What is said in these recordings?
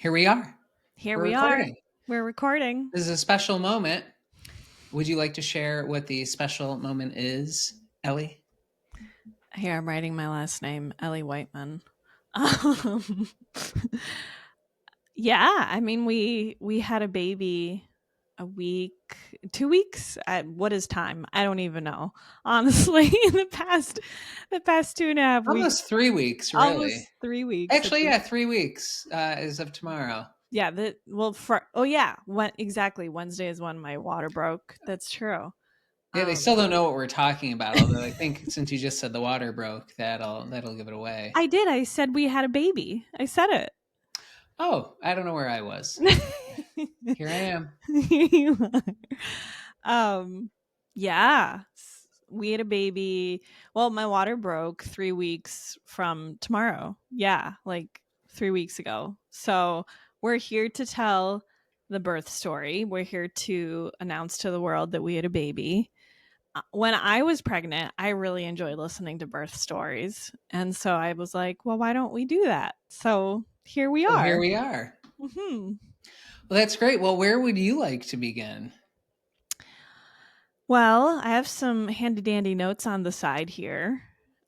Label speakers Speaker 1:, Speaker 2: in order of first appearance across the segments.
Speaker 1: Here we are.
Speaker 2: Here
Speaker 1: We're
Speaker 2: we are.
Speaker 1: recording.
Speaker 2: We're recording.
Speaker 1: This is a special moment. Would you like to share what the special moment is, Ellie?
Speaker 2: Here, I'm writing my last name, Ellie Wightman. Um, yeah, I mean, we had a baby a week, 2 weeks. What is time? I don't even know. Honestly, in the past 2.5 weeks,
Speaker 1: Almost 3 weeks, really.
Speaker 2: almost 3 weeks at
Speaker 1: Actually,
Speaker 2: this.
Speaker 1: yeah, 3 weeks as of tomorrow.
Speaker 2: Yeah, oh yeah, when exactly Wednesday is when my water broke. That's true.
Speaker 1: Yeah, they
Speaker 2: Um,
Speaker 1: still don't know what we're talking about, although I think since you just said the water broke, that'll give it away.
Speaker 2: I did. I said we had a baby. I said it.
Speaker 1: Oh, I don't know where I was. Here I am.
Speaker 2: You are. Yeah. We had a baby. Well, my water broke 3 weeks from tomorrow. Yeah, like 3 weeks ago. So we're here to tell the birth story. We're here to announce to the world that we had a baby. When I was pregnant, I really enjoyed listening to birth stories. And so I was like, well, why don't we do that? So here we
Speaker 1: So here
Speaker 2: are.
Speaker 1: we are.
Speaker 2: Hmm.
Speaker 1: Well, that's great. Well, where would you like to begin?
Speaker 2: Well, I have some handy dandy notes on the side here.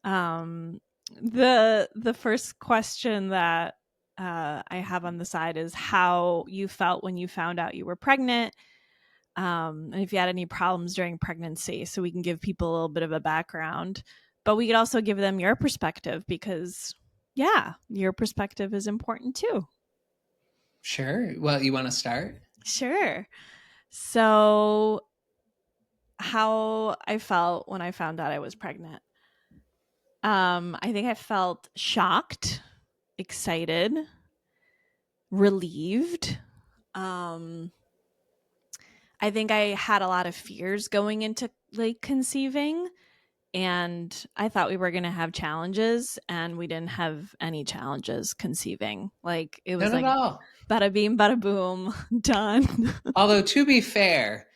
Speaker 2: Um, the first question that I have on the side is how you felt when you found out you were pregnant, and if you had any problems during pregnancy, so we can give people a little bit of a background, but we could also give them your perspective because, yeah, your perspective is important too.
Speaker 1: Sure. Well, you want to start?
Speaker 2: Sure. So, how I felt when I found out I was pregnant. I think I felt shocked, excited, relieved. Um, I think I had a lot of fears going into like conceiving, and I thought we were going to have challenges, and we didn't have any challenges conceiving. Like it was
Speaker 1: None at
Speaker 2: like
Speaker 1: all.
Speaker 2: bada beam, bada boom, done.
Speaker 1: Although to be fair,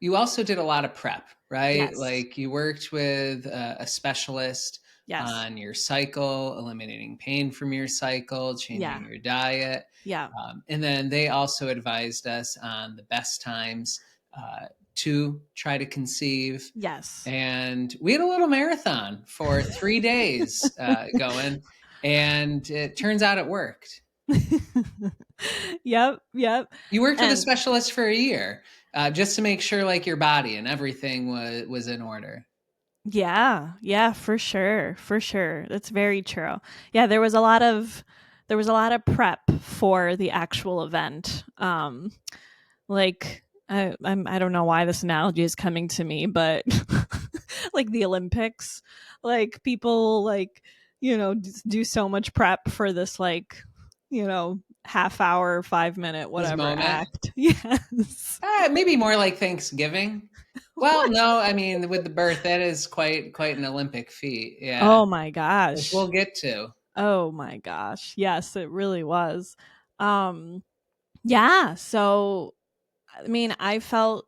Speaker 1: you also did a lot of prep, right?
Speaker 2: Yes.
Speaker 1: Like you worked with a specialist
Speaker 2: Yes.
Speaker 1: on your cycle, eliminating pain from your cycle, changing
Speaker 2: Yeah.
Speaker 1: your diet.
Speaker 2: Yeah.
Speaker 1: And then they also advised us on the best times to try to conceive.
Speaker 2: Yes.
Speaker 1: And we had a little marathon for 3 days going, and it turns out it worked.
Speaker 2: Yep. Yep.
Speaker 1: You worked with a
Speaker 2: And
Speaker 1: specialist for a year, just to make sure like your body and everything was in order.
Speaker 2: yeah, yeah, for sure. For sure. That's very true. Yeah, there was a lot of prep for the actual event. Like I don't know why this analogy is coming to me, but like the Olympics, like people like, do so much prep for this like, half hour, 5 minute,
Speaker 1: This
Speaker 2: whatever
Speaker 1: moment,
Speaker 2: act. Yes.
Speaker 1: maybe more like Thanksgiving. Well, no, I mean with the birth, that is quite an Olympic feat. Yeah,
Speaker 2: Oh my
Speaker 1: which
Speaker 2: gosh.
Speaker 1: we'll get to.
Speaker 2: Oh my gosh. Yes, it really was. Um yeah, so I mean, I felt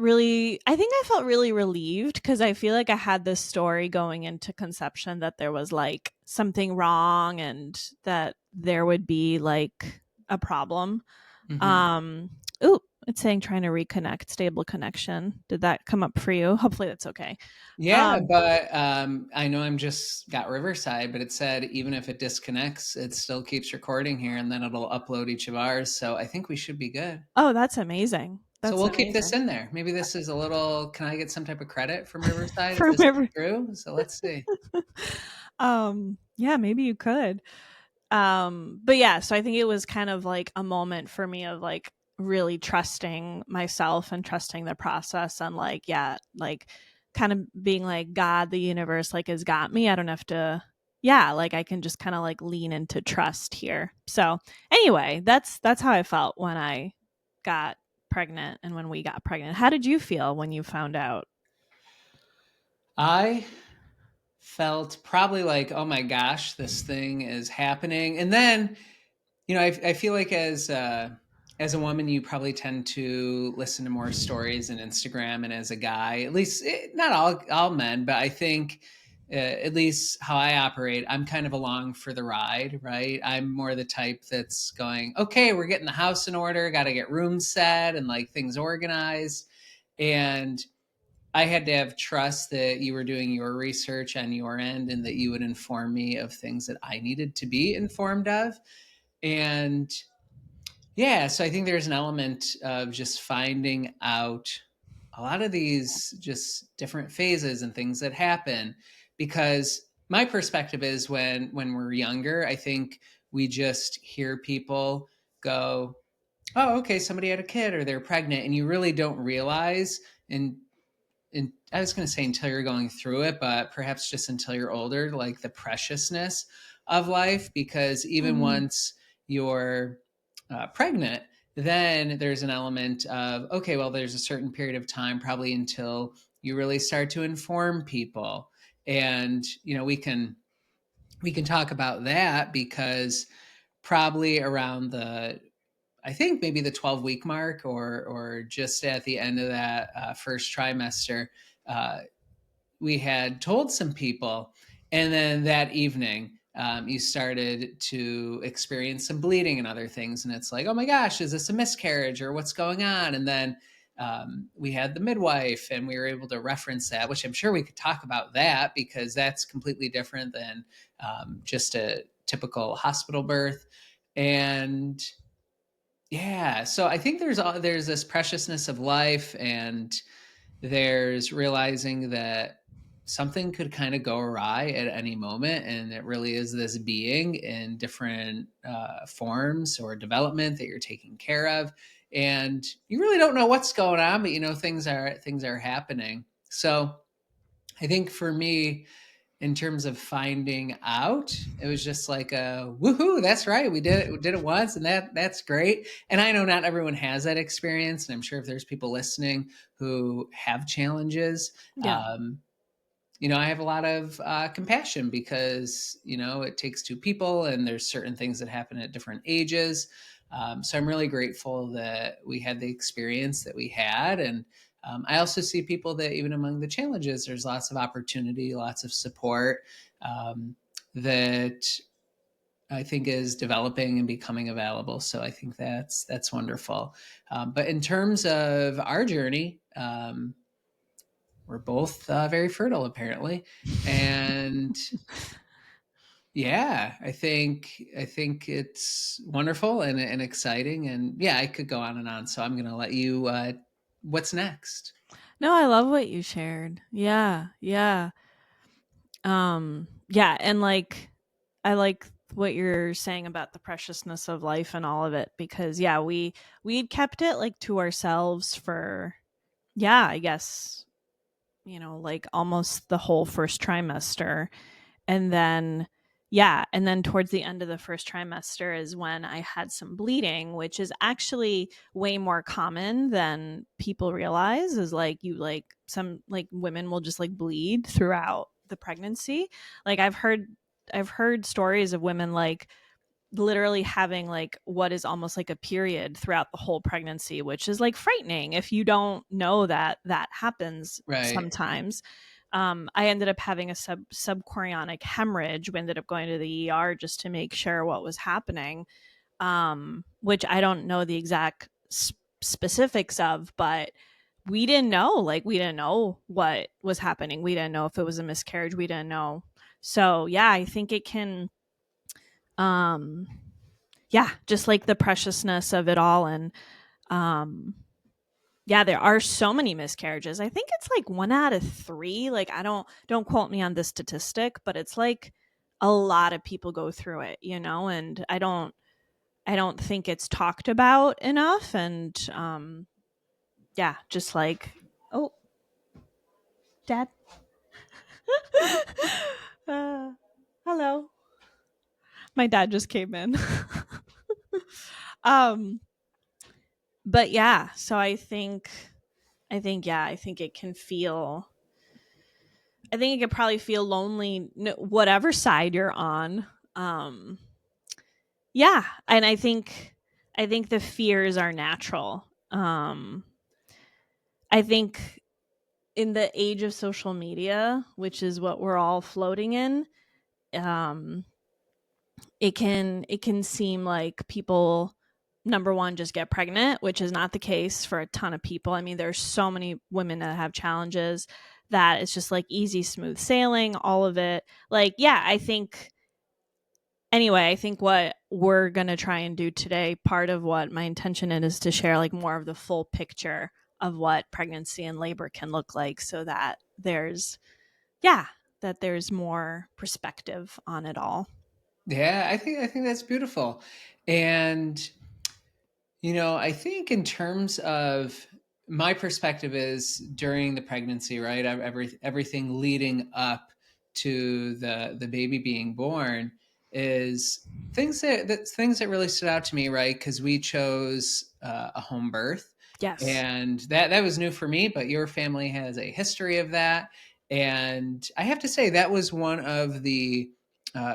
Speaker 2: really relieved because I feel like I had this story going into conception that there was like something wrong and that there would be like a problem.
Speaker 1: Hmm.
Speaker 2: Um ooh, it's saying trying to reconnect, stable connection. Did that come up for you? Hopefully that's okay.
Speaker 1: Yeah,
Speaker 2: Um
Speaker 1: but I know I'm just got Riverside, but it said even if it disconnects, it still keeps recording here, and then it'll upload each of ours. So I think we should be good.
Speaker 2: oh, that's amazing.
Speaker 1: So
Speaker 2: That's
Speaker 1: we'll keep this
Speaker 2: amazing.
Speaker 1: in there. Maybe this is a little. Can I get some type of credit from Riverside if
Speaker 2: For
Speaker 1: this is
Speaker 2: every
Speaker 1: true? So let's see.
Speaker 2: yeah, maybe you could. But yeah, so I think it was kind of like a moment for me of like really trusting myself and trusting the process and like, yeah, like kind of being like, God, the universe like has got me. I don't have to, yeah, like I can just kind of like lean into trust here. So anyway, that's how I felt when I got pregnant and when we got pregnant. How did you feel when you found out?
Speaker 1: I felt probably like, oh my gosh, this thing is happening. And then, I feel like as a woman, you probably tend to listen to more stories on Instagram, and as a guy, at least not all men, but I think at least how I operate, I'm kind of along for the ride, right? I'm more the type that's going, okay, we're getting the house in order, got to get rooms set and like things organized. And I had to have trust that you were doing your research on your end and that you would inform me of things that I needed to be informed of. And yeah, so I think there's an element of just finding out a lot of these just different phases and things that happen, because my perspective is when we're younger, I think we just hear people go, "Oh, okay, somebody had a kid or they're pregnant," and you really don't realize, and I was going to say until you're going through it, but perhaps just until you're older, like the preciousness of life, because even
Speaker 2: Mm-hmm.
Speaker 1: once you're pregnant, then there's an element of, okay, well, there's a certain period of time, probably until you really start to inform people. And, we can talk about that because probably around the I think maybe the 12-week mark or just at the end of that first trimester, uh, we had told some people, and then that evening you started to experience some bleeding and other things, and it's like, oh my gosh, is this a miscarriage or what's going on? And then we had the midwife, and we were able to reference that, which I'm sure we could talk about that because that's completely different than just a typical hospital birth. And yeah, so I think there's this preciousness of life, and there's realizing that something could kind of go awry at any moment, and it really is this being in different forms or development that you're taking care of, and you really don't know what's going on, but things are happening. So I think for me, in terms of finding out, it was just like a woohoo, that's right, we did it once, and that's great. And I know not everyone has that experience, and I'm sure if there's people listening who have challenges,
Speaker 2: Yeah.
Speaker 1: um, I have a lot of compassion because it takes two people, and there's certain things that happen at different ages. So I'm really grateful that we had the experience that we had, and I also see people that even among the challenges, there's lots of opportunity, lots of support that I think is developing and becoming available. So I think that's wonderful. But in terms of our journey, we're both very fertile, apparently, and yeah, I think it's wonderful and exciting, and yeah, I could go on and on. So I'm going to let you. What's next?
Speaker 2: No, I love what you shared. Yeah. Yeah. Yeah, and like I like what you're saying about the preciousness of life and all of it, because yeah, we'd kept it like to ourselves for, yeah, I guess, like almost the whole first trimester. And then, yeah, and then towards the end of the first trimester is when I had some bleeding, which is actually way more common than people realize. Is like you like some like women will just like bleed throughout the pregnancy. Like I've heard stories of women like literally having like what is almost like a period throughout the whole pregnancy, which is like frightening if you don't know that that happens
Speaker 1: Right.
Speaker 2: sometimes. I ended up having a subchorionic hemorrhage. We ended up going to the ER just to make sure what was happening, which I don't know the exact specifics of, but we didn't know what was happening. We didn't know if it was a miscarriage. We didn't know. So yeah, I think it can, um, yeah, just like the preciousness of it all. And yeah, there are so many miscarriages. I think it's like 1 out of 3. Like I don't quote me on this statistic, but it's like a lot of people go through it, and I don't think it's talked about enough. And yeah, just like, oh, dad. uh, hello. My dad just came in. um but yeah, so I think it can feel, I think it could probably feel lonely, whatever side you're on. Um, yeah, and I think the fears are natural. I think in the age of social media, which is what we're all floating in, um, it can seem like people, number one, just get pregnant, which is not the case for a ton of people. I mean, there's so many women that have challenges that it's just like easy, smooth sailing, all of it. Like, yeah, I think anyway, I think what we're going to try and do today, part of what my intention is to share like more of the full picture of what pregnancy and labor can look like so that yeah, that there's more perspective on it all.
Speaker 1: Yeah, I think that's beautiful. And I think in terms of my perspective is during the pregnancy, right? Everything leading up to the baby being born is things that really stood out to me, right? Because we chose a home birth,
Speaker 2: Yes.
Speaker 1: and that was new for me. But your family has a history of that, and I have to say that was one of the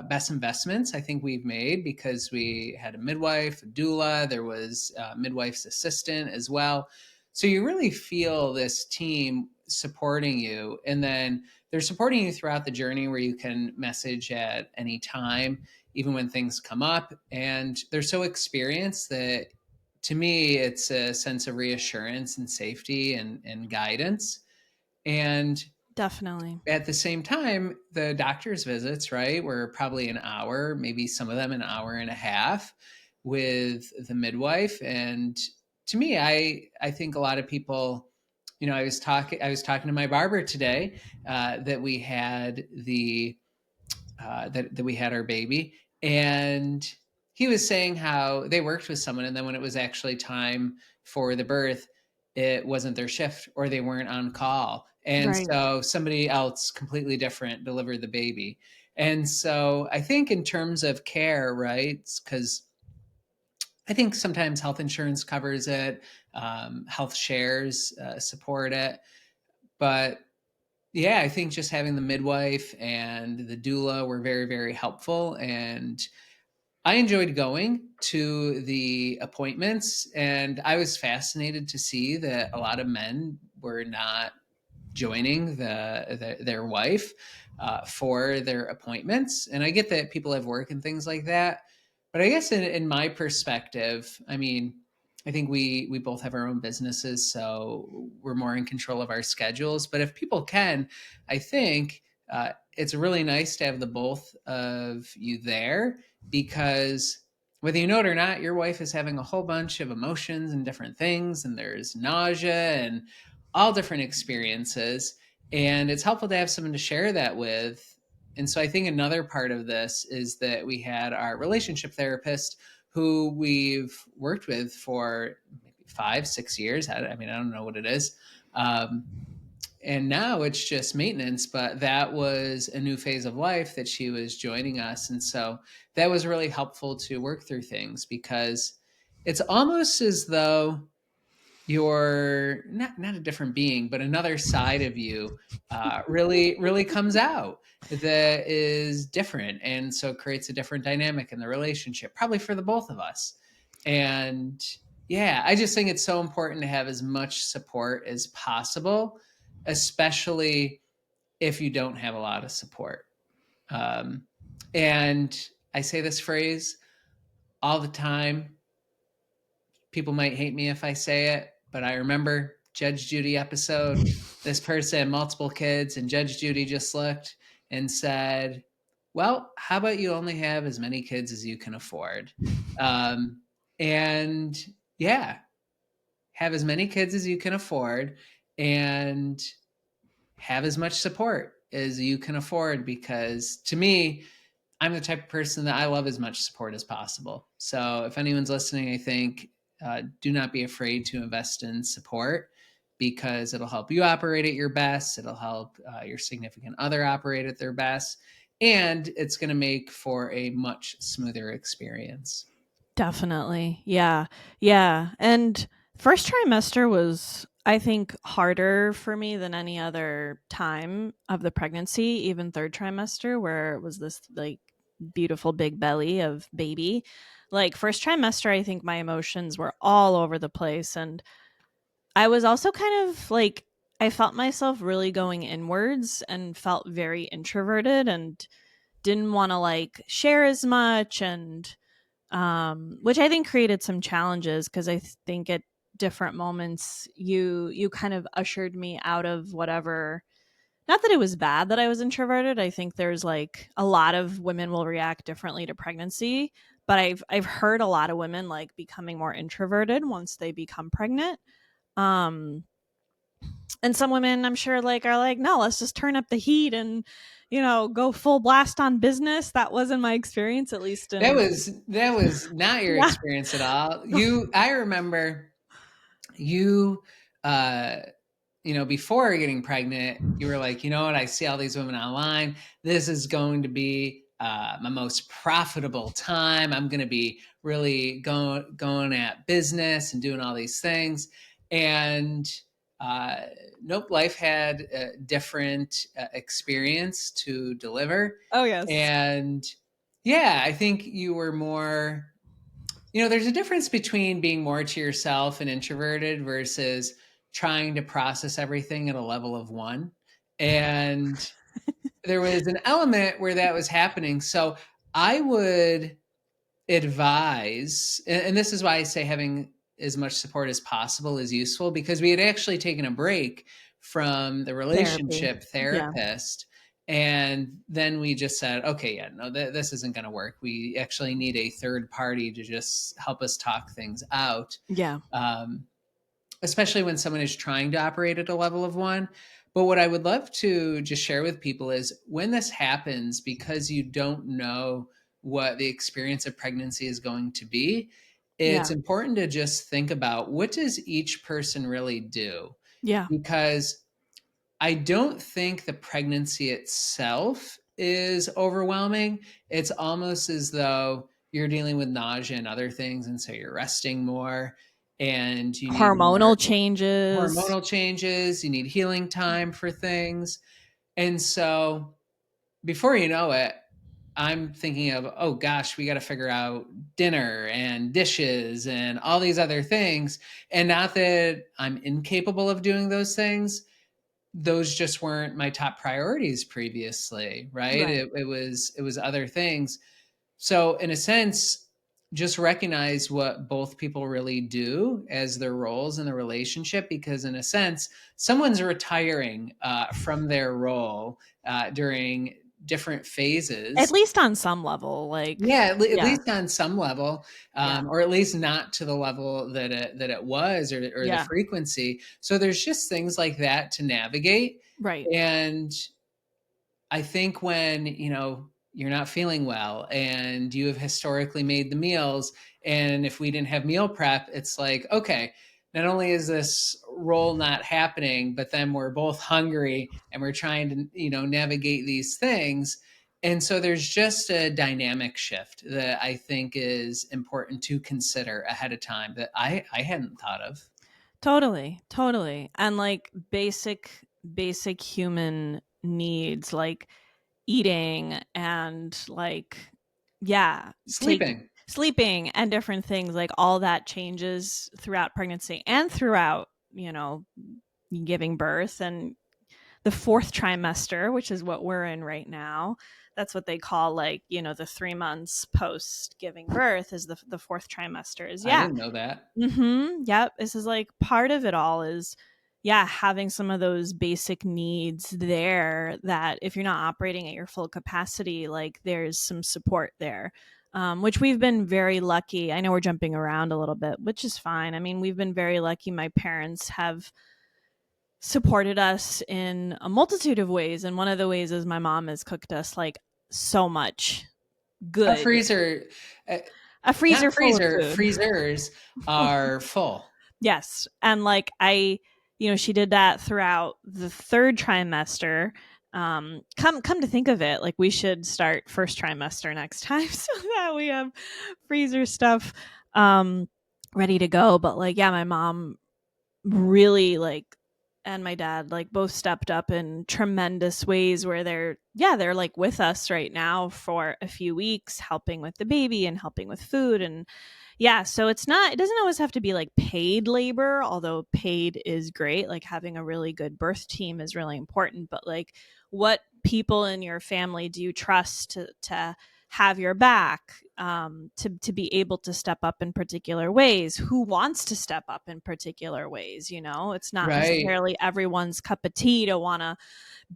Speaker 1: best investments I think we've made because we had a midwife, a doula, there was a midwife's assistant as well. So you really feel this team supporting you. And then they're supporting you throughout the journey where you can message at any time, even when things come up. And they're so experienced that to me, it's a sense of reassurance and safety and guidance. And
Speaker 2: Definitely.
Speaker 1: at the same time, the doctor's visits, right, were probably an hour, maybe some of them an hour and a half with the midwife. And to me, I think a lot of people, I was talking to my barber today that we had that we had our baby, and he was saying how they worked with someone, and then when it was actually time for the birth, it wasn't their shift or they weren't on call, and
Speaker 2: Right.
Speaker 1: so somebody else completely different delivered the baby. And so I think in terms of care, right, because I think sometimes health insurance covers it, health shares support it, but yeah, I think just having the midwife and the doula were very, very helpful. And I enjoyed going to the appointments. And I was fascinated to see that a lot of men were not joining their wife for their appointments. And I get that people have work and things like that, but I guess in my perspective, I mean, I think we both have our own businesses, so we're more in control of our schedules. But if people can, I think it's really nice to have the both of you there because whether you know it or not, your wife is having a whole bunch of emotions and different things, and there's nausea and all different experiences. And it's helpful to have someone to share that with. And so I think another part of this is that we had our relationship therapist who we've worked with for maybe 5, 6 years. I mean, I don't know what it is. And now it's just maintenance, but that was a new phase of life that she was joining us. And so that was really helpful to work through things because it's almost as though you're not a different being, but another side of you really comes out that is different, and so it creates a different dynamic in the relationship, probably for the both of us. And yeah, I just think it's so important to have as much support as possible, especially if you don't have a lot of support. Um, and I say this phrase all the time. People might hate me if I say it, but I remember Judge Judy episode. This person had multiple kids, and Judge Judy just looked and said, "Well, how about you only have as many kids as you can afford?" Um, and yeah, have as many kids as you can afford, and have as much support as you can afford. Because to me, I'm the type of person that I love as much support as possible. So if anyone's listening, I think do not be afraid to invest in support because it'll help you operate at your best. It'll help your significant other operate at their best. And it's going to make for a much smoother experience.
Speaker 2: Definitely. Yeah. Yeah. And first trimester was, I think, harder for me than any other time of the pregnancy, even third trimester, where it was this like beautiful big belly of baby. Like first trimester, I think my emotions were all over the place. And I was also kind of like I felt myself really going inwards and felt very introverted and didn't want to like share as much, and which I think created some challenges because I think at different moments you kind of ushered me out of whatever. Not that it was bad that I was introverted. I think there's like a lot of women will react differently to pregnancy, but I've heard a lot of women like becoming more introverted once they become pregnant. Um and some women I'm sure like are like, no, let's just turn up the heat and go full blast on business. That wasn't my experience, at least in
Speaker 1: That was not your
Speaker 2: yeah.
Speaker 1: experience at all. I remember you uh before getting pregnant, you were like, you know what, I see all these women online. This is going to be my most profitable time. I'm going to be really going at business and doing all these things. And uh, nope, life had a different experience to deliver.
Speaker 2: Oh yes.
Speaker 1: And yeah, I think you were more, there's a difference between being more to yourself and introverted versus trying to process everything at a level of one. And there was an element where that was happening. So I would advise, and this is why I say having as much support as possible is useful, because we had actually taken a break from the
Speaker 2: Therapy.
Speaker 1: relationship
Speaker 2: Yeah.
Speaker 1: therapist. And then we just said, okay, yeah, no, this isn't going to work. We actually need a third party to just help us talk things out.
Speaker 2: Yeah.
Speaker 1: Um, Especially when someone is trying to operate at a level of one. But what I would love to just share with people is when this happens, because you don't know what the experience of pregnancy is going to be,
Speaker 2: Yeah.
Speaker 1: it's important to just think about, what does each person really do?
Speaker 2: Yeah.
Speaker 1: Because I don't think the pregnancy itself is overwhelming. It's almost as though you're dealing with nausea and other things, and so you're resting more and you need more
Speaker 2: Hormonal changes.
Speaker 1: hormonal changes, you need healing time for things. And so before you know it, I'm thinking of, oh gosh, we got to figure out dinner and dishes and all these other things. And not that I'm incapable of doing those things, those just weren't my top priorities previously, right?
Speaker 2: Right.
Speaker 1: It was other things. So in a sense, just recognize what both people really do as their roles in the relationship, because in a sense, someone's retiring from their role during different
Speaker 2: At
Speaker 1: phases.
Speaker 2: least on some level, like
Speaker 1: Yeah, at
Speaker 2: yeah.
Speaker 1: least on some level,
Speaker 2: Yeah.
Speaker 1: or at least not to the level that it was, or the
Speaker 2: Yeah.
Speaker 1: frequency. So there's just things like that to navigate.
Speaker 2: Right.
Speaker 1: And I think when, you're not feeling well and you have historically made the meals, and if we didn't have meal prep, it's like, okay, not only is this role not happening, but then we're both hungry and we're trying to, navigate these things. And so there's just a dynamic shift that I think is important to consider ahead of time that I hadn't thought of.
Speaker 2: Totally. Totally. And like basic human needs like eating and like yeah, take
Speaker 1: Sleeping.
Speaker 2: sleeping and different things, like all that changes throughout pregnancy and throughout, giving birth and the fourth trimester, which is what we're in right now. That's what they call like, the 3 months post giving birth is the fourth trimester is
Speaker 1: I
Speaker 2: yeah.
Speaker 1: didn't know that.
Speaker 2: Yep. This is like part of it all is yeah, having some of those basic needs there that if you're not operating at your full capacity, like there's some support there. Which we've been very lucky. I know we're jumping around a little bit, which is fine. I mean, we've been very lucky. My parents have supported us in a multitude of ways. And one of the ways is my mom has cooked us like so much
Speaker 1: Our
Speaker 2: good,
Speaker 1: freezer, uh,
Speaker 2: a
Speaker 1: not
Speaker 2: freezer full of
Speaker 1: freezer,
Speaker 2: food.
Speaker 1: freezers are full.
Speaker 2: Yes. And like she did that throughout the third trimester. Come to think of it, like we should start first trimester next time so that we have freezer stuff ready to go. But like, yeah, my mom really like and my dad like both stepped up in tremendous ways where they're like with us right now for a few weeks helping with the baby and helping with food. And yeah, so it doesn't always have to be like paid labor, although paid is great. Like having a really good birth team is really important, but like what people in your family do you trust to have your back, to be able to step up in particular ways? Who wants to step up in particular ways? It's not
Speaker 1: Right.
Speaker 2: necessarily everyone's cup of tea to want to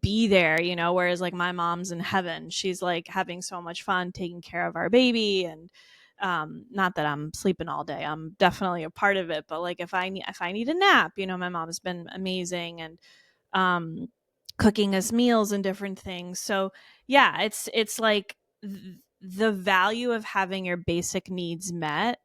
Speaker 2: be there, whereas like my mom's in heaven. She's like having so much fun taking care of our baby. And not that I'm sleeping all day. I'm definitely a part of it, but like if I need a nap, my mom's been amazing and um cooking us meals and different things. So yeah, it's like the value of having your basic needs met,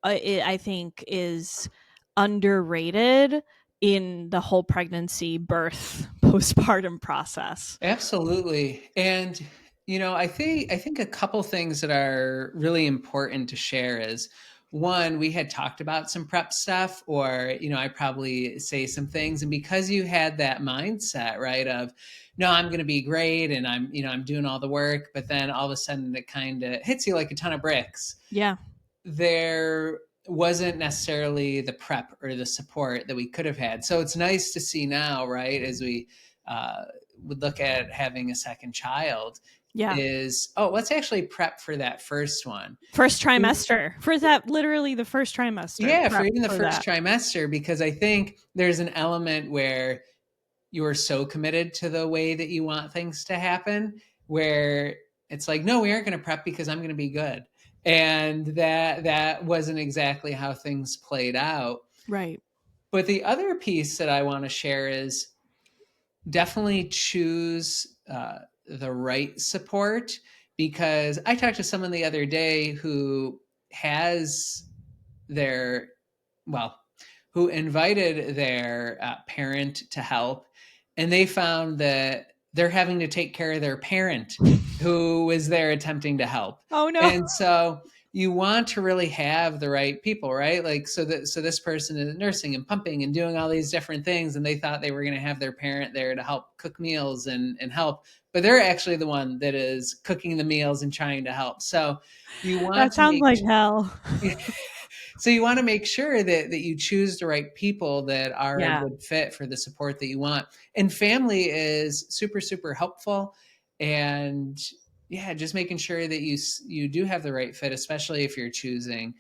Speaker 2: I think is underrated in the whole pregnancy, birth, postpartum process.
Speaker 1: Absolutely. And I think a couple things that are really important to share is one, we had talked about some prep stuff, or I probably say some things, and because you had that mindset, right, of no, I'm going to be great and I'm doing all the work, but then all of a sudden it kind of hits you like a ton of bricks.
Speaker 2: Yeah.
Speaker 1: There wasn't necessarily the prep or the support that we could have had. So it's nice to see now, right, as we uh, would look at having a second child,
Speaker 2: Yeah.
Speaker 1: is, oh, let's actually prep for that first one.
Speaker 2: First trimester. For that, literally the first trimester.
Speaker 1: Yeah, for
Speaker 2: Prep
Speaker 1: even the
Speaker 2: for
Speaker 1: first
Speaker 2: that.
Speaker 1: trimester, because I think there's an element where you are so committed to the way that you want things to happen, where it's like, no, we aren't going to prep because I'm going to be good. And that wasn't exactly how things played out.
Speaker 2: Right.
Speaker 1: But the other piece that I want to share is definitely choose the right support, because I talked to someone the other day who has their, well, who invited their parent to help, and they found that they're having to take care of their parent who was there attempting to help.
Speaker 2: Oh no.
Speaker 1: And so you want to really have the right people, right? Like, so this person is nursing and pumping and doing all these different things, and they thought they were going to have their parent there to help cook meals and help, but they're actually the one that is cooking the meals and trying to help. So you want
Speaker 2: That
Speaker 1: to
Speaker 2: sounds
Speaker 1: make
Speaker 2: like hell.
Speaker 1: so you want to make sure that you choose the right people that are a
Speaker 2: Yeah.
Speaker 1: good fit for the support that you want. And family is super, super helpful. And yeah, just making sure that you do have the right fit, especially if you're choosing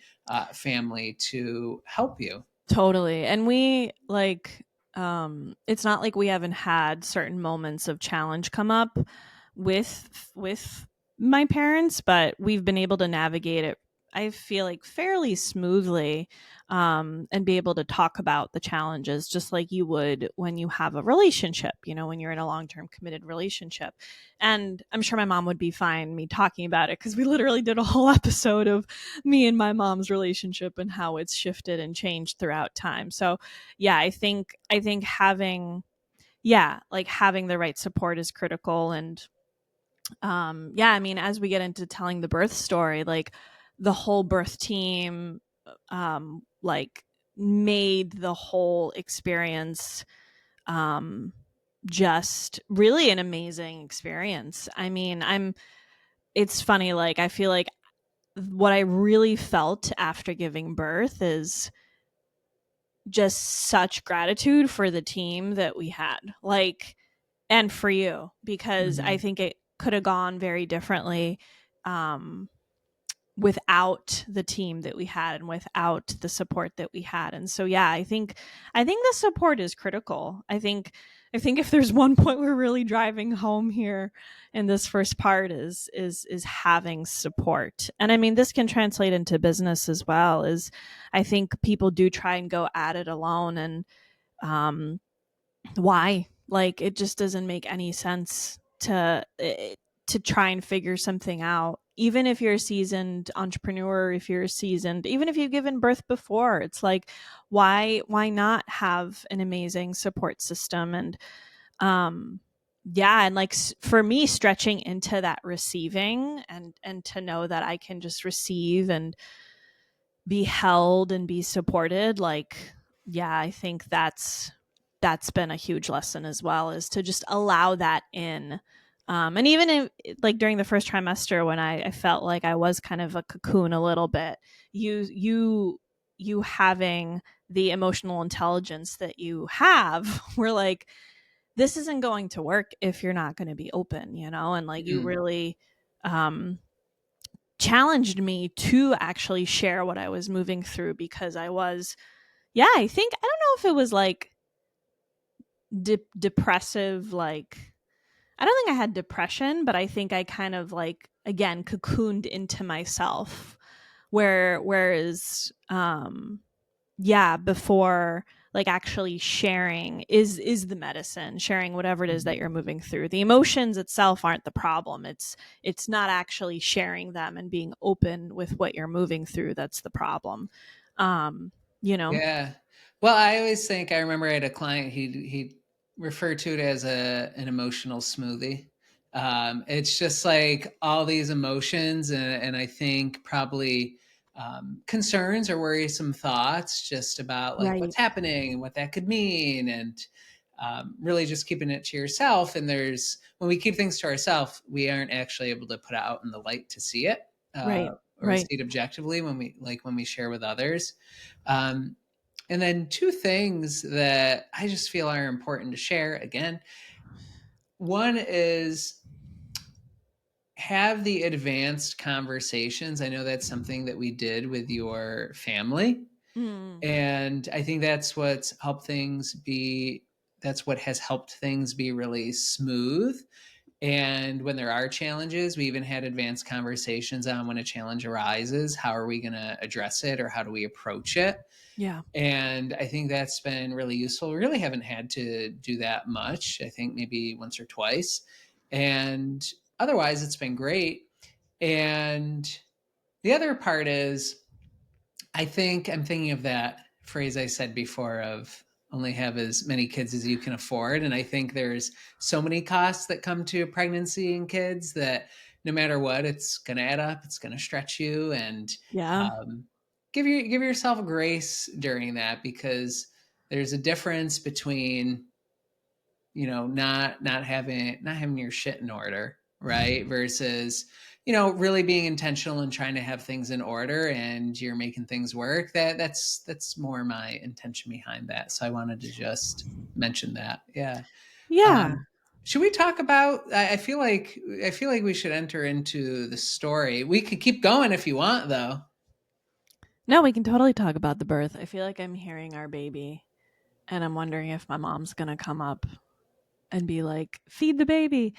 Speaker 1: family to help you.
Speaker 2: Totally. And we like it's not like we haven't had certain moments of challenge come up with my parents, but we've been able to navigate it, I feel like, fairly smoothly, and be able to talk about the challenges just like you would when you have a relationship, when you're in a long-term committed relationship. And I'm sure my mom would be fine me talking about it because we literally did a whole episode of me and my mom's relationship and how it's shifted and changed throughout time. So yeah, I think having, yeah, like having the right support is critical. And yeah, I mean, as we get into telling the birth story, like the whole birth team like made the whole experience um just really an amazing experience. I mean, it's funny, like I feel like what I really felt after giving birth is just such gratitude for the team that we had, like, and for you, because I
Speaker 1: Mhm.
Speaker 2: think it could have gone very differently um, without the team that we had and without the support that we had. And so yeah, I think the support is critical. I think if there's one point we're really driving home here in this first part is having support. And I mean, this can translate into business as well. Is I think people do try and go at it alone, and um why? Like it just doesn't make any sense to try and figure something out. Even if you're a seasoned entrepreneur, if you're a seasoned, even if you've given birth before, it's like why not have an amazing support system? And um yeah, and like for me, stretching into that receiving and to know that I can just receive and be held and be supported, like yeah, I think that's been a huge lesson as well, is to just allow that in. And even if, like during the first trimester, when I felt like I was kind of a cocoon a little bit, you having the emotional intelligence that you have, we're like, this isn't going to work if you're not going to be open, and like you
Speaker 1: Mm.
Speaker 2: really um challenged me to actually share what I was moving through, because I was, yeah, I think, I don't know if it was like depressive, like, I don't think I had depression, but I think I kind of like, again, cocooned into myself, whereas yeah, before, like, actually sharing is the medicine, sharing whatever it is that
Speaker 1: Mhm.
Speaker 2: you're moving through. The emotions itself aren't the problem. It's not actually sharing them and being open with what you're moving through that's the problem. um you know
Speaker 1: Yeah. Well, I always think I remember I had a client, he referred to it as an emotional smoothie. It's just like all these emotions, and I think probably concerns or worrisome thoughts just about like
Speaker 2: right,
Speaker 1: what's happening and what that could mean, and really just keeping it to yourself. And there's when we keep things to ourselves, we aren't actually able to put it out in the light to see it,
Speaker 2: right,
Speaker 1: or see
Speaker 2: right.
Speaker 1: it objectively when we share with others. Um, and then two things that I just feel are important to share again. One is have the advanced conversations. I know that's something that we did with your family.
Speaker 2: Mm,
Speaker 1: And I think that's what has helped things be really smooth. And when there are challenges, we even had advanced conversations on when a challenge arises, how are we going to address it or how do we approach it?
Speaker 2: yeah,
Speaker 1: And I think that's been really useful. We really haven't had to do that much. I think maybe once or twice. And otherwise, it's been great. And the other part is, I think I'm thinking of that phrase I said before of only have as many kids as you can afford. And I think there's so many costs that come to pregnancy and kids that no matter what, it's going to add up. It's going to stretch you, and
Speaker 2: yeah,
Speaker 1: um, give yourself grace during that, because there's a difference between not having your shit in order, right, versus really being intentional and trying to have things in order and you're making things work. That's more my intention behind that, so I wanted to just mention that. Yeah.
Speaker 2: yeah.
Speaker 1: um should we talk about, I feel like we should enter into the story. We could keep going if you want, though.
Speaker 2: No, we can totally talk about the birth. I feel like I'm hearing our baby, and I'm wondering if my mom's gonna come up and be like, feed the baby.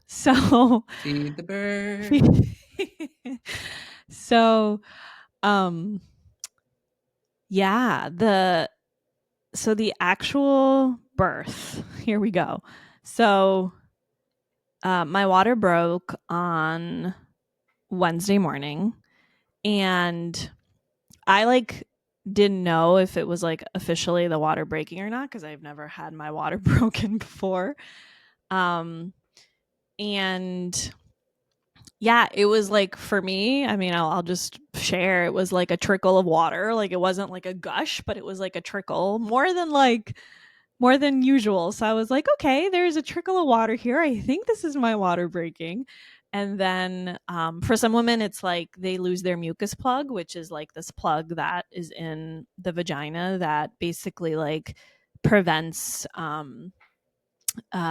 Speaker 2: So
Speaker 1: Feed the bird.
Speaker 2: so um yeah, the actual birth, here we go. So my water broke on Wednesday morning, and I like didn't know if it was like officially the water breaking or not, because I've never had my water broken before. um and yeah, it was like, for me, I mean, I'll just share, it was like a trickle of water. Like, it wasn't like a gush, but it was like a trickle, more than usual. So I was like, okay, there's a trickle of water here. I think this is my water breaking. And then for some women, it's like they lose their mucus plug, which is like this plug that is in the vagina that basically like prevents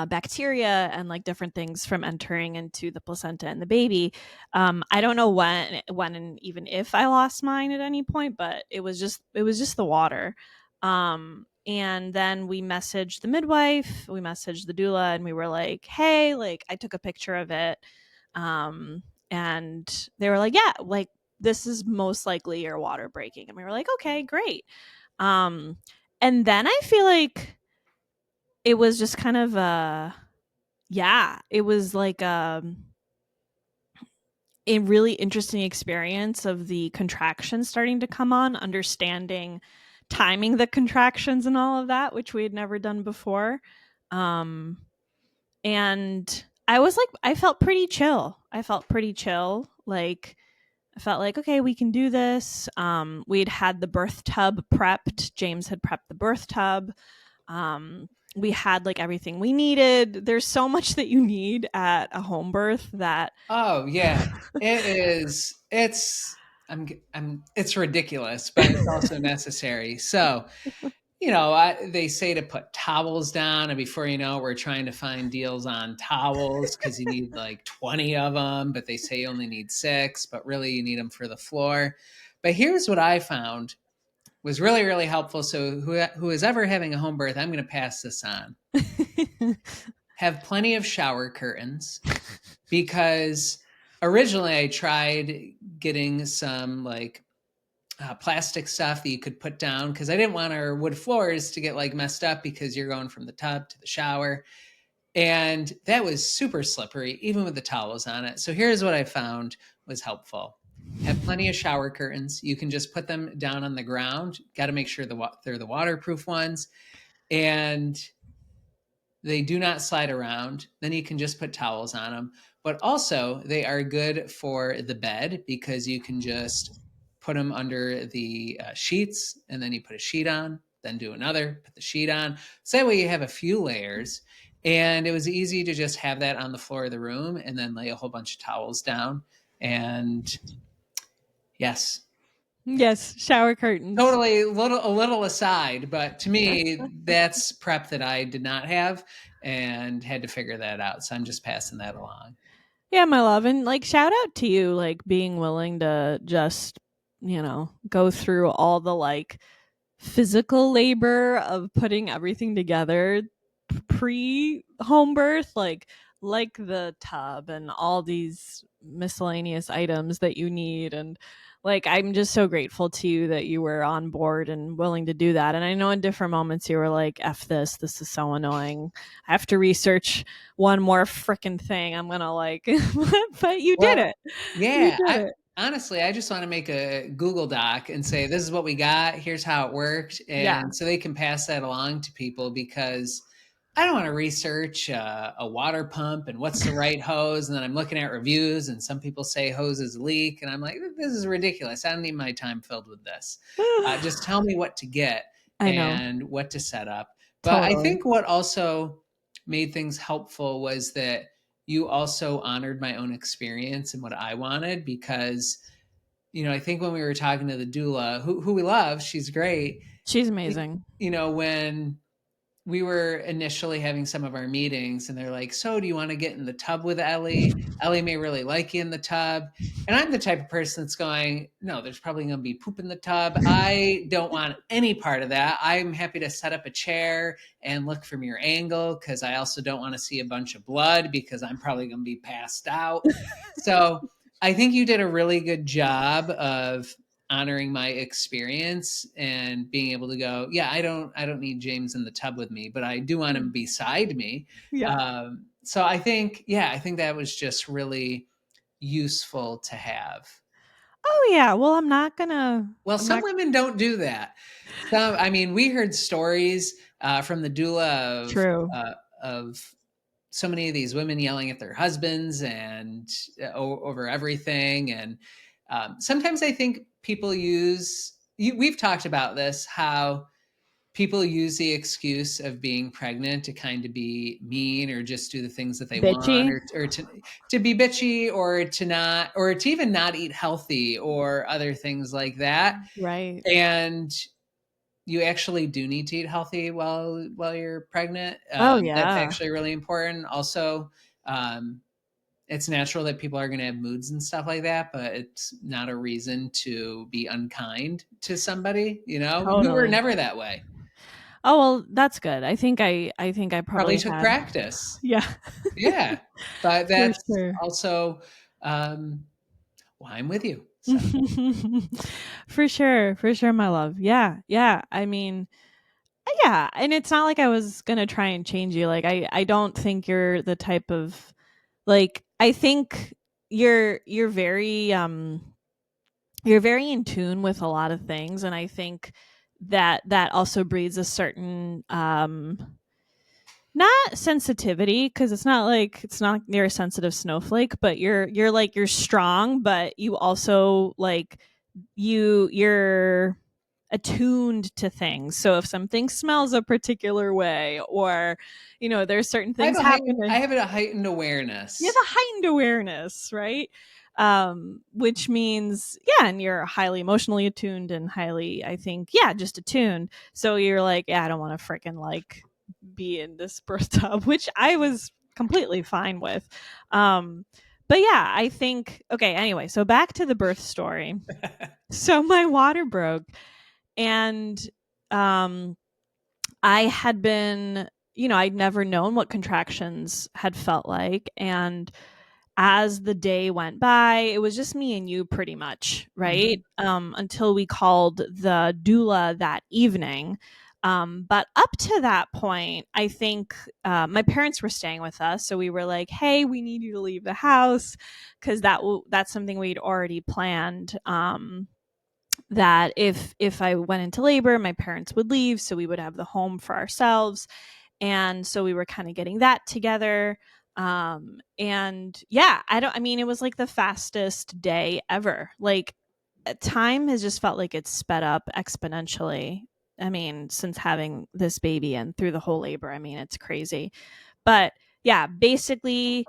Speaker 2: bacteria and like different things from entering into the placenta and the baby. I don't know when, and even if I lost mine at any point, but it was just the water. And then we messaged the midwife, we messaged the doula, and we were like, hey, like, I took a picture of it. And they were like, yeah, like, this is most likely your water breaking. And we were like, okay, great. Um, and then I feel like it was just kind of yeah, it was like a really interesting experience of the contractions starting to come on, understanding timing the contractions and all of that, which we had never done before. Um, and I felt pretty chill. Like, I felt like, okay, we can do this. We'd had the birth tub prepped. James had prepped the birth tub. We had like everything we needed. There's so much that you need at a home birth that
Speaker 1: Oh yeah, it is. It's ridiculous, but it's also necessary. So, they say to put towels down, and before you know it, we're trying to find deals on towels because you need like 20 of them, but they say you only need 6, but really you need them for the floor. But here's what I found was really, really helpful. So, who is ever having a home birth, I'm going to pass this on. Have plenty of shower curtains because originally I tried getting some like plastic stuff that you could put down because I didn't want our wood floors to get like messed up because you're going from the tub to the shower. And that was super slippery, even with the towels on it. So here's what I found was helpful. Have plenty of shower curtains. You can just put them down on the ground. Got to make sure they're the waterproof ones. And they do not slide around. Then you can just put towels on them. But also, they are good for the bed because you can just put them under the sheets and then you put a sheet on, then do another, put the sheet on. So that way you have a few layers. And it was easy to just have that on the floor of the room and then lay a whole bunch of towels down. And yes,
Speaker 2: yes, shower curtains.
Speaker 1: totally a little aside, but to me, that's prep that I did not have and had to figure that out. So I'm just passing that along.
Speaker 2: Yeah, my love. And like, shout out to you, like, being willing to just, go through all the like physical labor of putting everything together pre home birth, like the tub and all these miscellaneous items that you need. And like, I'm just so grateful to you that you were on board and willing to do that. And I know in different moments you were like, F this is so annoying, I have to research one more freaking thing, I'm gonna like but you did
Speaker 1: Well,
Speaker 2: it. You
Speaker 1: yeah,
Speaker 2: did it.
Speaker 1: honestly, I just want to make a Google Doc and say, this is what we got. Here's how it worked.
Speaker 2: Yeah.
Speaker 1: And so they can pass that along to people because I don't want to research a water pump and what's the right hose. And then I'm looking at reviews and some people say hoses leak. And I'm like, this is ridiculous. I don't need my time filled with this. Just tell me what to get
Speaker 2: I know.
Speaker 1: and what to set up. But I
Speaker 2: Totally.
Speaker 1: think what also made things helpful was that you also honored my own experience and what I wanted because, I think when we were talking to the doula, who we love, she's great.
Speaker 2: She's amazing.
Speaker 1: When we were initially having some of our meetings and they're like, so do you want to get in the tub with Ellie? Ellie may really like you in the tub. And I'm the type of person that's going, no, there's probably going to be poop in the tub. I don't want any part of that. I'm happy to set up a chair and look from your angle because I also don't want to see a bunch of blood because I'm probably going to be passed out. So I think you did a really good job of honoring my experience and being able to go, yeah, I don't need James in the tub with me, but I do want him beside me.
Speaker 2: Yeah.
Speaker 1: So I think that was just really useful to have.
Speaker 2: Oh yeah. Well, I'm not gonna.
Speaker 1: Well,
Speaker 2: I'm
Speaker 1: some
Speaker 2: not.
Speaker 1: women don't do that. We heard stories from the doula
Speaker 2: True.
Speaker 1: of so many of these women yelling at their husbands and over everything. And sometimes I think people we've talked about this, how people use the excuse of being pregnant to kind of be mean or just do the things that they want
Speaker 2: Bitchy.
Speaker 1: or to be bitchy or to not, or to even not eat healthy or other things like that.
Speaker 2: Right.
Speaker 1: And you actually do need to eat healthy while you're pregnant.
Speaker 2: Oh
Speaker 1: That's
Speaker 2: yeah.
Speaker 1: actually really important. Also, it's natural that people are going to have moods and stuff like that, but it's not a reason to be unkind to somebody. You were
Speaker 2: Totally.
Speaker 1: never that way.
Speaker 2: Oh well, that's good. I think I
Speaker 1: Probably
Speaker 2: probably
Speaker 1: took
Speaker 2: had.
Speaker 1: practice.
Speaker 2: Yeah.
Speaker 1: Yeah, but
Speaker 2: For
Speaker 1: that's
Speaker 2: sure.
Speaker 1: also why I'm with you. So
Speaker 2: For sure, my love. Yeah, yeah. I mean, yeah, and it's not like I was gonna try and change you. Like, I don't think you're the type of, like, I think you're very you're very in tune with a lot of things, and I think that also breeds a certain not sensitivity, because it's not you're a sensitive snowflake, but you're strong, but you also like you're attuned to things. So if something smells a particular way, or there's certain
Speaker 1: I have
Speaker 2: things
Speaker 1: I
Speaker 2: happening,
Speaker 1: have a heightened
Speaker 2: you
Speaker 1: awareness.
Speaker 2: have a heightened awareness, right? Which means, yeah, and you're highly emotionally attuned and highly, I think, yeah, just attuned. So you're like, yeah, I don't want to freaking like be in this birth tub, which I was completely fine with. But yeah, I think, okay, anyway, so back to the birth story. So my water broke, and um I had been, I'd never known what contractions had felt like. And as the day went by, it was just me and you pretty much, right?
Speaker 1: Mhm.
Speaker 2: Until we called the doula that evening. But up to that point, I think my parents were staying with us. So we were like, hey, we need you to leave the house, because that's something we'd already planned. That if I went into labor, my parents would leave, so we would have the home for ourselves. And so we were kind of getting that together. And yeah, I mean, it was like the fastest day ever. Like, time has just felt like it's sped up exponentially. I mean, since having this baby and through the whole labor, I mean, it's crazy. But yeah, basically,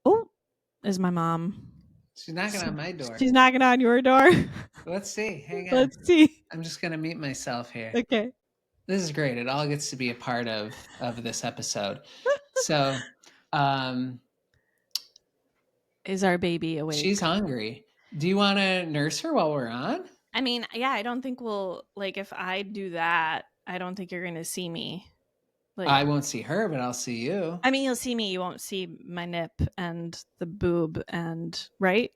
Speaker 2: oh, is my mom.
Speaker 1: She's knocking on my door.
Speaker 2: She's knocking on your door.
Speaker 1: Let's see. Hang on.
Speaker 2: Let's see.
Speaker 1: I'm just gonna mute myself here.
Speaker 2: Okay.
Speaker 1: This is great. It all gets to be a part of this episode. So, um,
Speaker 2: Is our baby
Speaker 1: she's
Speaker 2: awake?
Speaker 1: hungry. Do you want to nurse her while we're on?
Speaker 2: I mean, yeah, I don't think we'll, like, if I do that, I don't think you're going to see me. Like,
Speaker 1: I won't see her, but I'll see you.
Speaker 2: I mean, you'll see me. You won't see my nip and the boob, and right?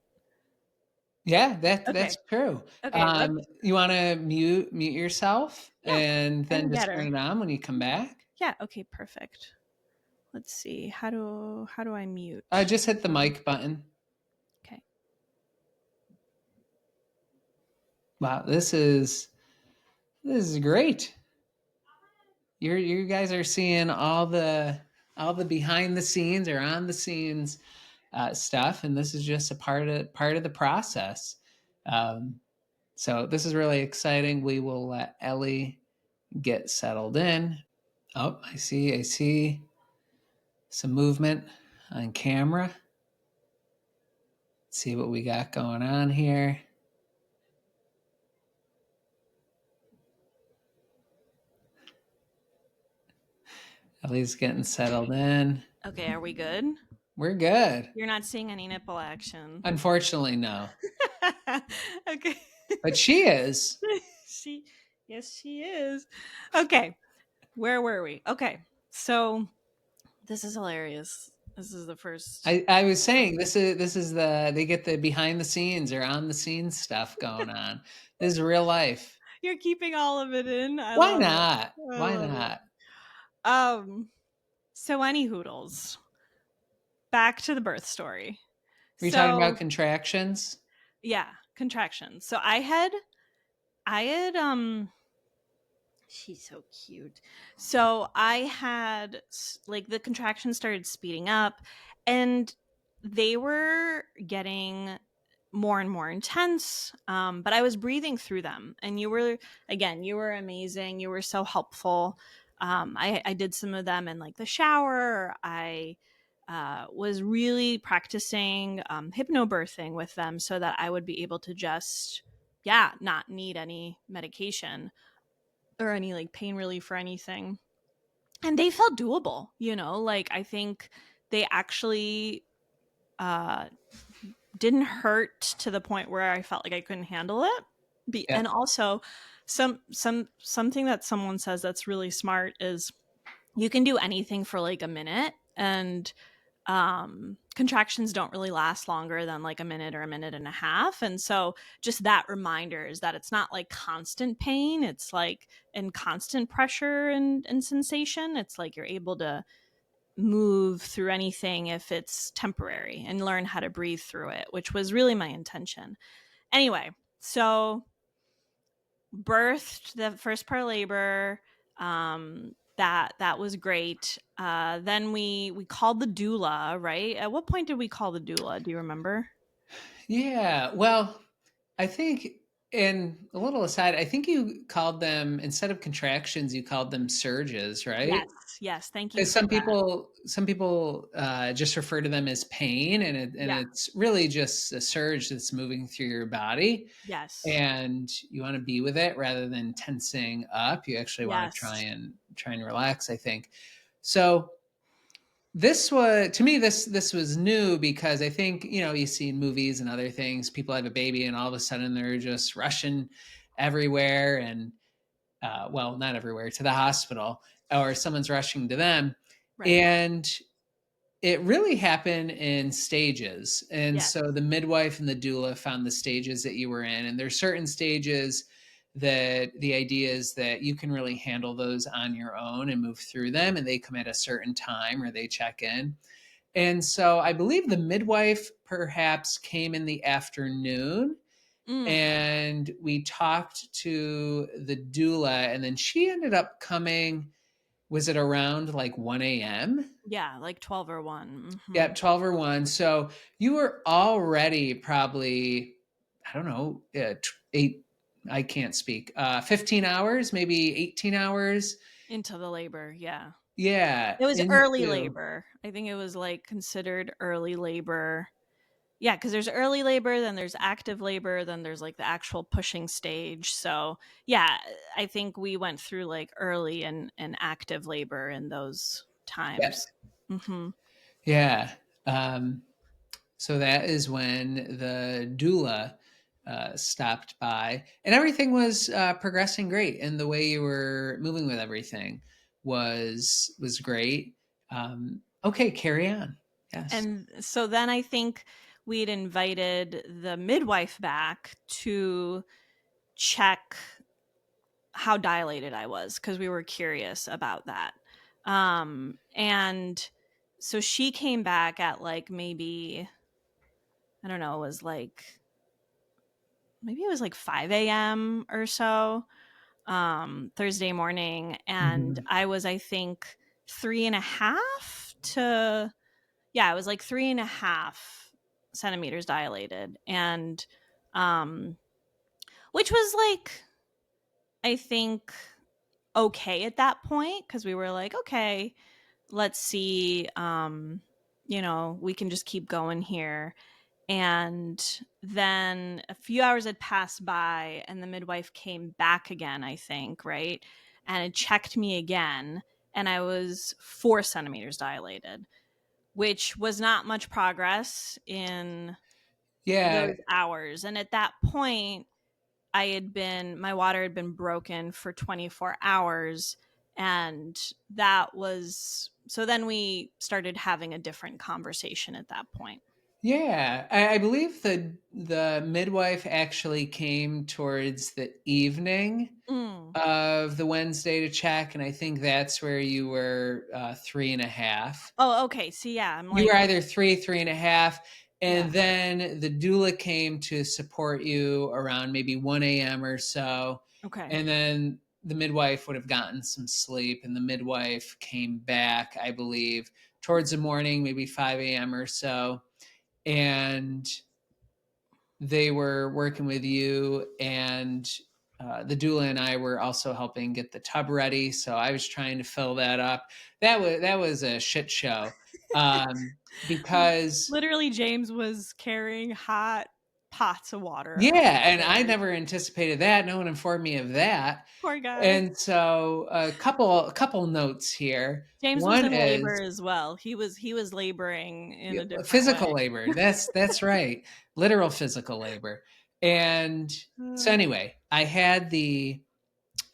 Speaker 1: Yeah,
Speaker 2: Okay.
Speaker 1: that's true.
Speaker 2: Okay. Let's,
Speaker 1: You want to mute yourself
Speaker 2: yeah,
Speaker 1: and
Speaker 2: I
Speaker 1: then
Speaker 2: can get
Speaker 1: just
Speaker 2: her.
Speaker 1: turn it on when you come back.
Speaker 2: Yeah. Okay. Perfect. Let's see. How do I mute?
Speaker 1: Just hit the mic button.
Speaker 2: Okay.
Speaker 1: Wow, this is great. You guys are seeing all the behind the scenes or on the scenes stuff, and this is just a part of the process. Um, so this is really exciting. We will let Ellie get settled in. Oh, I see some movement on camera. Let's see what we got going on here. Ellie's getting settled in.
Speaker 2: Okay. Are we good?
Speaker 1: We're good.
Speaker 2: You're not seeing any nipple action.
Speaker 1: Unfortunately, no.
Speaker 2: Okay.
Speaker 1: But she is.
Speaker 2: she, yes, she is. Okay. Where were we? Okay. So this is hilarious. This is the first.
Speaker 1: I was saying this is they get the behind the scenes or on the scenes stuff going on. This is real life.
Speaker 2: You're keeping all of it in. I
Speaker 1: Why
Speaker 2: love it.
Speaker 1: not?
Speaker 2: I
Speaker 1: Why
Speaker 2: love it.
Speaker 1: not?
Speaker 2: So any hoodles. Back to the birth story.
Speaker 1: Are you talking about
Speaker 2: So
Speaker 1: contractions?
Speaker 2: yeah, contractions. So I had she's so cute. So I had like the contractions started speeding up, and they were getting more and more intense. But I was breathing through them, and you were amazing. You were so helpful. I did some of them in like the shower. I was really practicing hypnobirthing with them so that I would be able to just, yeah, not need any medication or any like pain relief or anything. And they felt doable, like I think they actually uh, didn't hurt to the point where I felt like I couldn't handle it.
Speaker 1: Yeah.
Speaker 2: And also, something that someone says that's really smart is you can do anything for like a minute, and contractions don't really last longer than like a minute or a minute and a half. And so just that reminder is that it's not like constant pain, it's like in constant pressure and sensation. It's like you're able to move through anything if it's temporary and learn how to breathe through it, which was really my intention. Anyway, so birthed the first part of labor. That was great. Then we called the doula, right? At what point did we call the doula? Do you remember?
Speaker 1: Yeah. Well, I think And a little aside, I think you called them, instead of contractions, you called them surges,
Speaker 2: Yes,
Speaker 1: right?
Speaker 2: yes, thank you
Speaker 1: Because
Speaker 2: for that.
Speaker 1: some people just refer to them as pain, and
Speaker 2: Yeah,
Speaker 1: it's really just a surge that's moving through your body,
Speaker 2: yes,
Speaker 1: and you want to be with it rather than tensing up. You actually want to
Speaker 2: yes.
Speaker 1: try and relax, I think. So this was, to me, this was new, because I think, you see in movies and other things, people have a baby and all of a sudden they're just rushing everywhere, and well, not everywhere, to the hospital, or someone's rushing to them.
Speaker 2: Right.
Speaker 1: And it really happened in stages. And
Speaker 2: Yes.
Speaker 1: so the midwife and the doula found the stages that you were in. And there's certain stages that the idea is that you can really handle those on your own and move through them. And they come at a certain time, or they check in. And so I believe the midwife perhaps came in the afternoon,
Speaker 2: Mm,
Speaker 1: and we talked to the doula, and then she ended up coming. Was it around like 1 a.m.?
Speaker 2: yeah, like 12 or 1.
Speaker 1: Yeah,
Speaker 2: Mhm.
Speaker 1: 12 or 1. So you were already probably, I don't know, eight, I can't speak, 15 hours, maybe 18 hours.
Speaker 2: Into the labor, yeah.
Speaker 1: Yeah.
Speaker 2: It was early
Speaker 1: Into,
Speaker 2: labor. I think it was, like, considered early labor. Yeah, because there's early labor, then there's active labor, then there's, like, the actual pushing stage, so, yeah, I think we went through, like, early and active labor in those
Speaker 1: yeah.
Speaker 2: times. Mhm.
Speaker 1: Yeah. Um, so that is when the doula stopped by, and everything was progressing great, and the way you were moving with everything was great. Okay, carry on. Yes.
Speaker 2: And so then I think we'd invited the midwife back to check how dilated I was because we were curious about that. And so she came back at like maybe, I don't know, it was like, maybe it was like 5 a.m. or so, Thursday morning. And
Speaker 1: Mhm.
Speaker 2: I was, I think, three and a half to, yeah, it was like 3.5 centimeters dilated. And, um, which was like, I think, okay at that point because we were like, okay, let's see, we can just keep going here. And then a few hours had passed by and the midwife came back again, I think, right? And it checked me again, and I was 4 centimeters dilated, which was not much progress in
Speaker 1: Yeah,
Speaker 2: those hours. And at that point, my water had been broken for 24 hours. And that was, so then we started having a different conversation at that point.
Speaker 1: yeah. I believe the midwife actually came towards the evening
Speaker 2: Mm.
Speaker 1: of the Wednesday to check, and I think that's where you were 3.5.
Speaker 2: Oh, okay. See, yeah, I'm
Speaker 1: You were
Speaker 2: like,
Speaker 1: either 3.5,
Speaker 2: yeah,
Speaker 1: and then the doula came to support you around maybe 1 a.m. or so,
Speaker 2: okay.
Speaker 1: and then the midwife would have gotten some sleep, and the midwife came back, I believe, towards the morning, maybe 5 a.m. or so, and they were working with you, and the doula and I were also helping get the tub ready. So I was trying to fill that up. That was a shit show, um, because
Speaker 2: Literally, James was carrying hot pots of water
Speaker 1: yeah, and I
Speaker 2: upstairs.
Speaker 1: never anticipated that. No one informed me of that.
Speaker 2: Poor guy.
Speaker 1: And so a couple notes here.
Speaker 2: James was
Speaker 1: One
Speaker 2: in labor
Speaker 1: is,
Speaker 2: as well. He was laboring in
Speaker 1: yeah,
Speaker 2: a different
Speaker 1: physical
Speaker 2: way.
Speaker 1: labor. That's right. Literal physical labor. And so
Speaker 2: Uh,
Speaker 1: anyway, I had the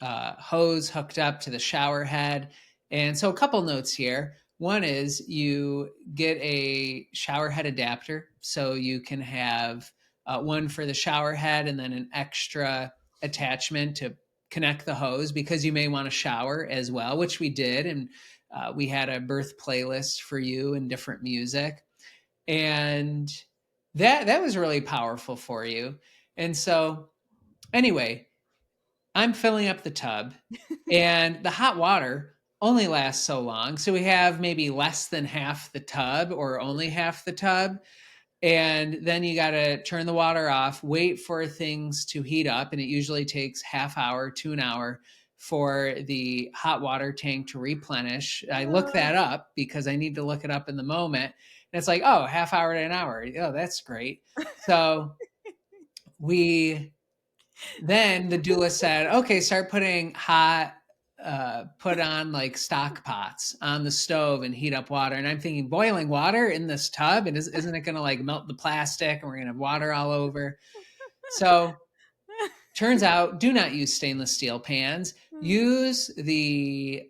Speaker 1: hose hooked up to the shower head. And so, a couple notes here. One is you get a shower head adapter, so you can have one for the shower head and then an extra attachment to connect the hose, because you may want to shower as well, which we did. And we had a birth playlist for you and different music. And that was really powerful for you. And so, anyway, I'm filling up the tub, and the hot water only lasts so long. So we have maybe less than half the tub, or only half the tub. And then you got to turn the water off, wait for things to heat up, and it usually takes half hour to an hour for the hot water tank to replenish. I look that up because I need to look it up in the moment. And it's like, oh, half hour to an hour. Oh, that's great. So we then the doula said, okay, start putting put on like stock pots on the stove and heat up water. And I'm thinking, boiling water in this tub? And isn't it going to like melt the plastic and we're going to have water all over? So turns out, do not use stainless steel pans. Use the